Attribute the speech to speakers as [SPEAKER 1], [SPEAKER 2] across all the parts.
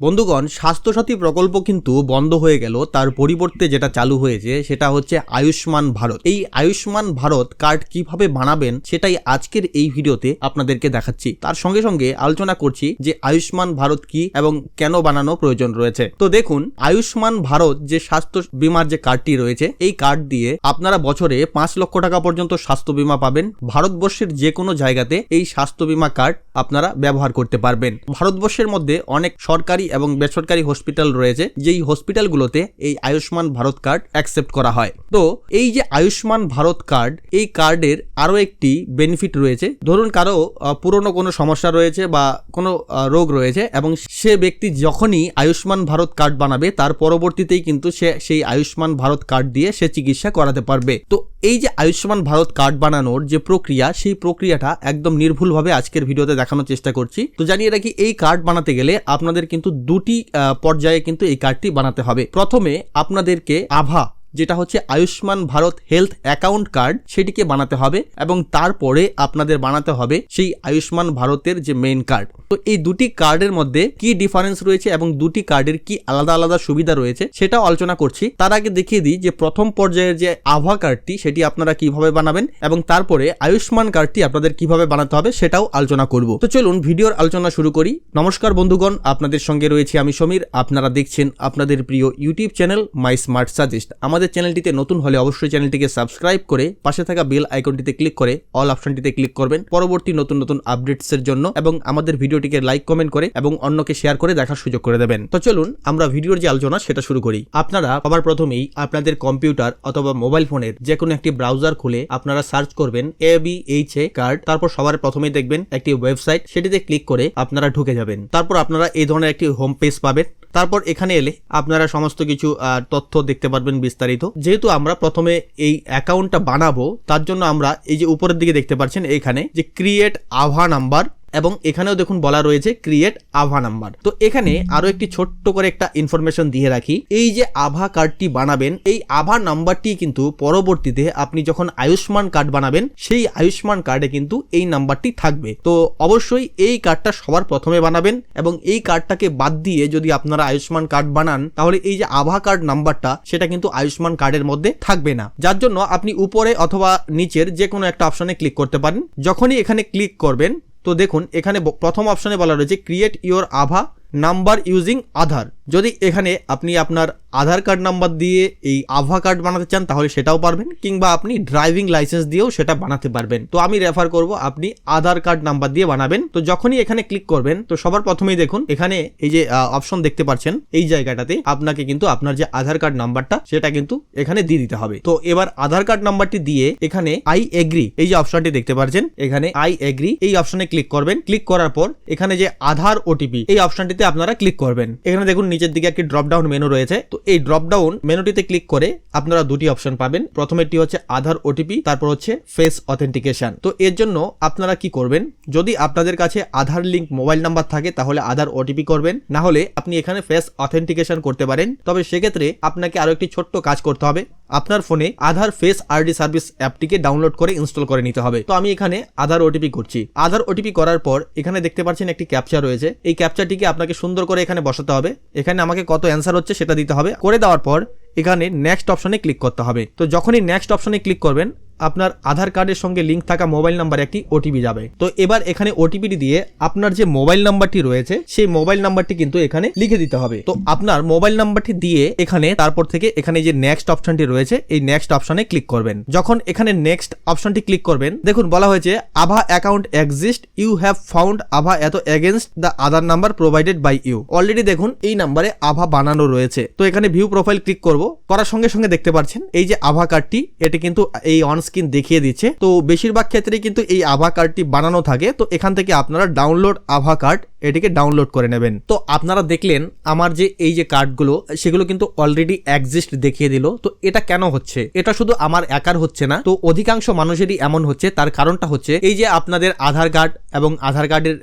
[SPEAKER 1] বন্ধুগণ, স্বাস্থ্যসাথী প্রকল্প কিন্তু বন্ধ হয়ে গেল। তার পরিবর্তে যেটা চালু হয়েছে সেটা হচ্ছে আয়ুষ্মান ভারত। এই আয়ুষ্মান ভারত কার্ড কিভাবে বানাবেন সেটাই আজকের এই ভিডিওতে আপনাদেরকে দেখাচ্ছি। তার সঙ্গে সঙ্গে আলোচনা করছি যে আয়ুষ্মান ভারত কি এবং কেন বানানো প্রয়োজন রয়েছে। তো দেখুন, আয়ুষ্মান ভারত যে স্বাস্থ্য বীমার যে কার্ডটি রয়েছে, এই কার্ড দিয়ে আপনারা বছরে 5 লক্ষ টাকা পর্যন্ত স্বাস্থ্য বীমা পাবেন। ভারতবর্ষের যে কোনো জায়গাতে এই স্বাস্থ্য বীমা কার্ড আপনারা ব্যবহার করতে পারবেন। ভারতবর্ষের মধ্যে অনেক সরকারি এবং বেসরকারি হসপিটাল রয়েছে, যেই হসপিটালগুলোতে এই আয়ুষ্মান ভারত কার্ড অ্যাকসেপ্ট করা হয়। তো এই যে আয়ুষ্মান ভারত কার্ড, এই কার্ডের আরো একটি বেনিফিট রয়েছে। ধরুন কারো পুরনো কোনো সমস্যা রয়েছে বা কোনো রোগ রয়েছে এবং সে ব্যক্তি যখনই আয়ুষ্মান ভারত কার্ড বানাবে তার পরবর্তীতেই কিন্তু সে সেই আয়ুষ্মান ভারত কার্ড দিয়ে সে চিকিৎসা করাতে পারবে। তো এই যে আয়ুষ্মান ভারত কার্ড বানানোর যে প্রক্রিয়া, সেই প্রক্রিয়াটা একদম নির্ভুলভাবে আজকের ভিডিওতে দেখানোর চেষ্টা করছি। তো জানিয়ে রাখি, এই কার্ড বানাতে গেলে আপনাদের কিন্তু দুটি পর্যায়ে কিন্তু এই কার্ডটি বানাতে হবে। প্রথমে আপনাদেরকে আভা, যেটা হচ্ছে Ayushman Bharat health account card, সেটিকে বানাতে হবে এবং তারপরে আপনাদের বানাতে হবে সেই আয়ুষ্মান ভারতের যে মেইন কার্ড। তো এই দুটি কার্ডের মধ্যে কি ডিফারেন্স রয়েছে এবং দুটি কার্ডের কি আলাদা আলাদা সুবিধা রয়েছে সেটাও আলোচনা করছি। তার আগে দেখিয়ে দিই যে প্রথম পর্যায়ের যে আভা কার্ডটি, সেটি আপনারা কিভাবে বানাবেন এবং তারপরে আয়ুষ্মান কার্ডটি আপনাদের কিভাবে বানাতে হবে সেটাও আলোচনা করব। তো চলুন ভিডিওর আলোচনা শুরু করি। নমস্কার বন্ধুগণ, আপনাদের সঙ্গে রয়েছে আমি সমীর। আপনারা দেখছেন আপনাদের প্রিয় YouTube channel my smart suggest. আমাদের চ্যানেলটিতে নতুন হলে অবশ্যই চ্যানেলটিকে সাবস্ক্রাইব করে পাশে থাকা বেল আইকনটিতে ক্লিক করে অল অপশনটিতে ক্লিক করবেন পরবর্তী নতুন নতুন আপডেটসের জন্য, এবং আমাদের ভিডিওটিকে লাইক কমেন্ট করে এবং অন্যকে শেয়ার করে দেখার সুযোগ করে দেবেন। তো চলুন আমরা ভিডিওর যে আলোচনা সেটা শুরু করি। আপনারা সবার প্রথমেই আপনাদের কম্পিউটার অথবা মোবাইল ফোনের যে কোনো একটি ব্রাউজার খুলে আপনারা সার্চ করবেন ABHA কার্ড। তারপর সবার প্রথমেই দেখবেন একটি ওয়েবসাইট, সেটিতে ক্লিক করে আপনারা ঢুকে যাবেন। তারপর আপনারা এই ধরনের একটি হোম পেজ পাবেন। তারপর এখানে এলে আপনারা সমস্ত কিছু তথ্য দেখতে পারবেন বিস্তারিত। যেহেতু আমরা প্রথমে এই অ্যাকাউন্টটা বানাবো, তার জন্য আমরা এই যে উপরের দিকে দেখতে পাচ্ছেন এখানে যে ক্রিয়েট আভা নাম্বার, এবং এখানেও দেখুন বলা রয়েছে ক্রিয়েট আভা নাম্বার। তো এখানে আরো একটি ছোট্ট করে একটা ইনফরমেশন দিয়ে রাখি। এই যে আভা কার্ডটি বানাবেন, এই আভা নাম্বারটি কিন্তু পরবর্তীতে আপনি যখন আয়ুষ্মান কার্ড বানাবেন, সেই আয়ুষ্মান কার্ডে কিন্তু এই নাম্বারটি থাকবে। তো অবশ্যই এই কার্ডটা সবার প্রথমে বানাবেন, এবং এই কার্ডটাকে বাদ দিয়ে যদি আপনারা আয়ুষ্মান কার্ড বানান, তাহলে এই যে আভা কার্ড নাম্বারটা সেটা কিন্তু আয়ুষ্মান কার্ডের মধ্যে থাকবে না। যার জন্য আপনি উপরে অথবা নিচের যে কোনো একটা অপশনে ক্লিক করতে পারেন। যখনই এখানে ক্লিক করবেন, তো দেখুন এখানে প্রথম অপশনে বলা রয়েছে ক্রিয়েট ইওর আভা নাম্বার ইউজিং আধার। যদি এখানে আপনি আপনার আধার কার্ড নাম্বার দিয়ে এই আভা কার্ড বানাতে চান তাহলে সেটাও পারবেন, কিংবা আপনি ড্রাইভিং লাইসেন্স দিয়েও সেটা বানাতে পারবেন। তো আমি রেফার করব আপনি আধার কার্ড নাম্বার দিয়ে বানাবেন। তো যখনই এখানে ক্লিক করবেন, তো সবার প্রথমেই দেখুন এখানে এই যে অপশন দেখতে পাচ্ছেন, এই জায়গাটাতে আপনাকে কিন্তু আপনার যে আধার কার্ড নাম্বারটা সেটা কিন্তু এখানে দিয়ে দিতে হবে। তো এবার আধার কার্ড নাম্বারটি দিয়ে এখানে আই এগ্রি, এই যে অপশনটি দেখতে পাচ্ছেন এখানে আই এগ্রি, এই অপশনে ক্লিক করবেন। ক্লিক করার পর এখানে যে আধার ওটিপি, এই অপশনটি আপনারা ক্লিক করবেন। এখানে দেখুন নিচের দিকে একটি ড্রপ ডাউন মেনু রয়েছে। তো এই ড্রপ ডাউন মেনুটিতে ক্লিক করে আপনারা দুটি অপশন পাবেন। প্রথমেরটি হচ্ছে আধার ওটিপি, তারপর হচ্ছে ফেস অথেন্টিকেশন। তো এর জন্য আপনারা কি করবেন, যদি আপনাদের কাছে আধার লিঙ্ক মোবাইল নাম্বার থাকে তাহলে আধার ওটিপি করবেন, না হলে আপনি এখানে ফেস অথেন্টিকেশন করতে পারেন। তবে সেক্ষেত্রে আপনাকে আরো একটি ছোট্ট কাজ করতে হবে, আপনার ফোনে আধার ফেস আরডি সার্ভিস অ্যাপটিকে ডাউনলোড করে ইনস্টল করে নিতে হবে। তো আমি এখানে আধার ওটিপি করছি। আধার ওটিপি করার পর এখানে দেখতে পাচ্ছেন একটি ক্যাপচা রয়েছে। এই ক্যাপচাটিকে আপনাকে সুন্দর করে এখানে বসাতে হবে। এখানে আমাকে কত অ্যান্সার হচ্ছে সেটা দিতে হবে। করে দেওয়ার পর এখানে নেক্সট অপশনে ক্লিক করতে হবে। তো যখনই নেক্সট অপশনে ক্লিক করবেন, আপনার আধার কার্ডের সঙ্গে লিঙ্ক থাকা মোবাইল নাম্বার একটি ওটিপি যাবে। তো এবার এখানে ওটিপিটি দিয়ে আপনার যে মোবাইল নাম্বারটি রয়েছে সেই মোবাইল নাম্বারটি কিন্তু এখানে লিখে দিতে হবে। তো আপনার মোবাইল নাম্বারটি দিয়ে এখানে তারপর থেকে এখানে যে নেক্সট অপশনটি রয়েছে এই নেক্সট অপশনে ক্লিক করবেন। যখন এখানে নেক্সট অপশনটি ক্লিক করবেন, দেখুন বলা হয়েছে আভা account exist, you have found আভা এত against the Aadhaar number provided by you. Already দেখুন এই নাম্বারে আভা বানানো রয়েছে। তো এখানে ভিউ প্রোফাইল ক্লিক করব। করার সঙ্গে সঙ্গে দেখতে পাচ্ছেন এই যে আভা কার্ডটি, এটি কিন্তু এই অন স্ক্রিন দেখিয়ে দিচ্ছে। তো বেশিরভাগ ক্ষেত্রে কিন্তু এই আভা কার্ডটি বানানো থাকে। তো এখান থেকে আপনারা ডাউনলোড আভা কার্ড এটিকে ডাউনলোড করে নেবেন। তো আপনারা দেখলেন আমার যে এই যে কার্ডগুলো সেগুলো কিন্তু অলরেডি এক্সিস্ট দেখিয়ে দিল। তো এটা কেন হচ্ছে? এটা শুধু আমার একার হচ্ছে না, তো অধিকাংশ মানুষেরই এমন হচ্ছে। তার কারণটা হচ্ছে এই যে আপনাদের আধার কার্ড এবং আধার কার্ডের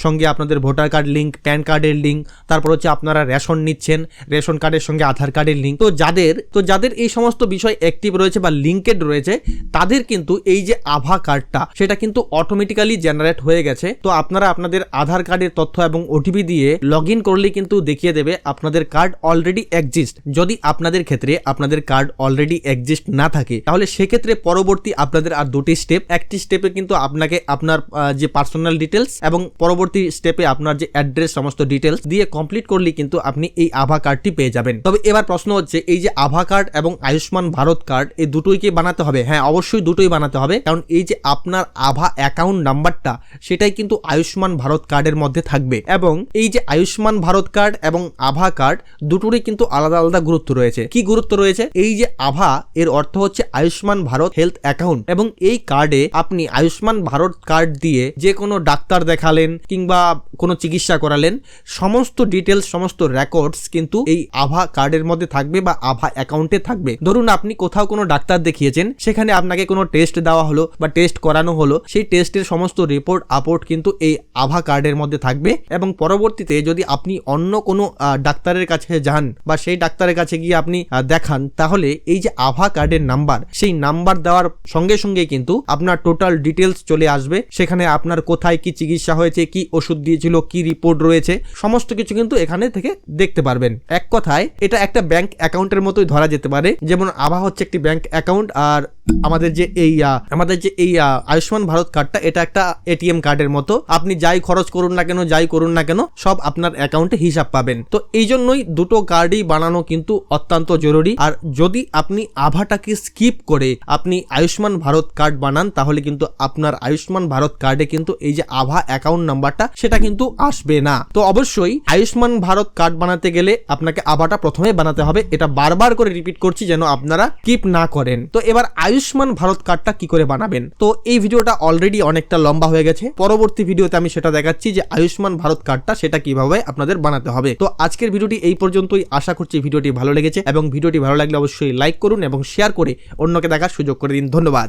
[SPEAKER 1] সঙ্গে আপনাদের ভোটার কার্ড লিঙ্ক, প্যান কার্ডের লিঙ্ক, তারপর হচ্ছে আপনারা রেশন নিচ্ছেন, রেশন কার্ডের সঙ্গে আধার কার্ডের লিঙ্ক। তো যাদের এই সমস্ত বিষয় অ্যাক্টিভ রয়েছে বা লিঙ্কেড রয়েছে, তাদের কিন্তু এই যে আভা কার্ডটা সেটা কিন্তু অটোমেটিক্যালি জেনারেট হয়ে গেছে। তো আপনারা আপনাদের আধার কার্ডের তথ্য এবং ওটিপি দিয়ে লগ ইন করলে কিন্তু দেখিয়ে দেবে আপনাদের কার্ড অলরেডি এক্সিস্ট। যদি আপনাদের ক্ষেত্রে আপনাদের কার্ড অলরেডি এক্সিস্ট না থাকে তাহলে সেক্ষেত্রে পরবর্তী আপনাদের আর দুটি স্টেপ, একটি স্টেপে কিন্তু আপনাকে আপনার যে পার্সোনাল ডিটেলস এবং পরবর্তী স্টেপে আপনার যে অ্যাড্রেস সমস্ত ডিটেলস দিয়ে কমপ্লিট করলে কিন্তু আপনি এই আভা কার্ডটি পেয়ে যাবেন। তবে এবার প্রশ্ন হচ্ছে এই যে আভা কার্ড এবং আয়ুষ্মান ভারত কার্ড এই দুটোই কি বানাতে হবে? হ্যাঁ, অবশ্যই দুটোই বানাতে হবে, কারণ এই যে আপনার আভা অ্যাকাউন্ট নাম্বারটা সেটাই কিন্তু আয়ুষ্মান ভারত কার্ডের মধ্যে থাকবে এবং এই যে আয়ুষ্মান ভারত কার্ড এবং আভা কার্ড দুটোরই কিন্তু আলাদা আলাদা গুরুত্ব রয়েছে। কি গুরুত্ব রয়েছে? এই যে আভা এর অর্থ হচ্ছে আয়ুষ্মান ভারত হেলথ অ্যাকাউন্ট এবং এই কার্ডে আপনি আয়ুষ্মান ভারত কার্ড দিয়ে যে কোনো ডাক্তার দেখালেন কিংবা কোনো চিকিৎসা করালেন সমস্ত ডিটেলস সমস্ত রেকর্ডস কিন্তু এই আভা কার্ডের মধ্যে থাকবে বা আভা অ্যাকাউন্টে থাকবে। ধরুন আপনি কোথাও কোনো ডাক্তার দেখিয়েছেন, সেখানে আপনাকে কোনো টেস্ট দেওয়া হলো বা টেস্ট করানো হলো, সেই টেস্টের সমস্ত রিপোর্ট আপলোড কিন্তু এই আভা কার্ডের মধ্যে থাকবে এবং পরবর্তীতে যদি আপনি অন্য কোনো ডাক্তারের কাছে যান বা সেই ডাক্তারের কাছে গিয়ে আপনি দেখান তাহলে এই যে আভা কার্ডের নাম্বার, সেই নাম্বার দেওয়ার সঙ্গে সঙ্গে কিন্তু আপনার টোটাল ডিটেলস চলে আসবে। সেখানে আপনার কোথায় কি চিকিৎসা হয়েছে, কি ওষুধ দিয়েছিল, কি রিপোর্ট রয়েছে সমস্ত কিছু কিন্তু এখানে থেকে দেখতে পারবেন। এক কথায় এটা একটা ব্যাংক অ্যাকাউন্টের মতোই ধরা যেতে পারে। যেমন আভা হচ্ছে একটি ব্যাংক অ্যাকাউন্ট আর আমাদের যে এই আয়ুষ্মান ভারত কার্ডটা এটা একটা এটিএম কার্ডের মতো। আপনি যাই খরচ করুন না কেন সব আপনার অ্যাকাউন্টে হিসাব পাবেন। তো এই জন্যই দুটো কার্ডই বানানো কিন্তু অত্যন্ত জরুরি। আর যদি আপনি আভাটাকে স্কিপ করে আপনি আয়ুষ্মান ভারত কার্ড বানান তাহলে কিন্তু আপনার আয়ুষ্মান ভারত কার্ডে কিন্তু এই যে আভা অ্যাকাউন্ট নাম্বারটা সেটা কিন্তু আসবে না। তো অবশ্যই আয়ুষ্মান ভারত কার্ড বানাতে গেলে আপনাকে আভাটা প্রথমে বানাতে হবে। এটা বারবার করে রিপিট করছি যেন আপনারা স্কিপ না করেন। তো এবার আয়ুষ্মান ভারত কার্ডটা কি করে বানাবেন? তো এই ভিডিওটা অলরেডি অনেকটা লম্বা হয়ে গেছে, পরবর্তী ভিডিওতে আমি সেটা দেখাচ্ছি যে আয়ুষ্মান ভারত কার্ডটা সেটা কিভাবে আপনাদের বানাতে হবে। তো আজকের ভিডিওটি এই পর্যন্তই। আশা করছি ভিডিওটি ভালো লেগেছে এবং ভিডিওটি ভালো লাগলে অবশ্যই লাইক করুন এবং শেয়ার করে অন্যকে দেখার সুযোগ করে দিন। ধন্যবাদ।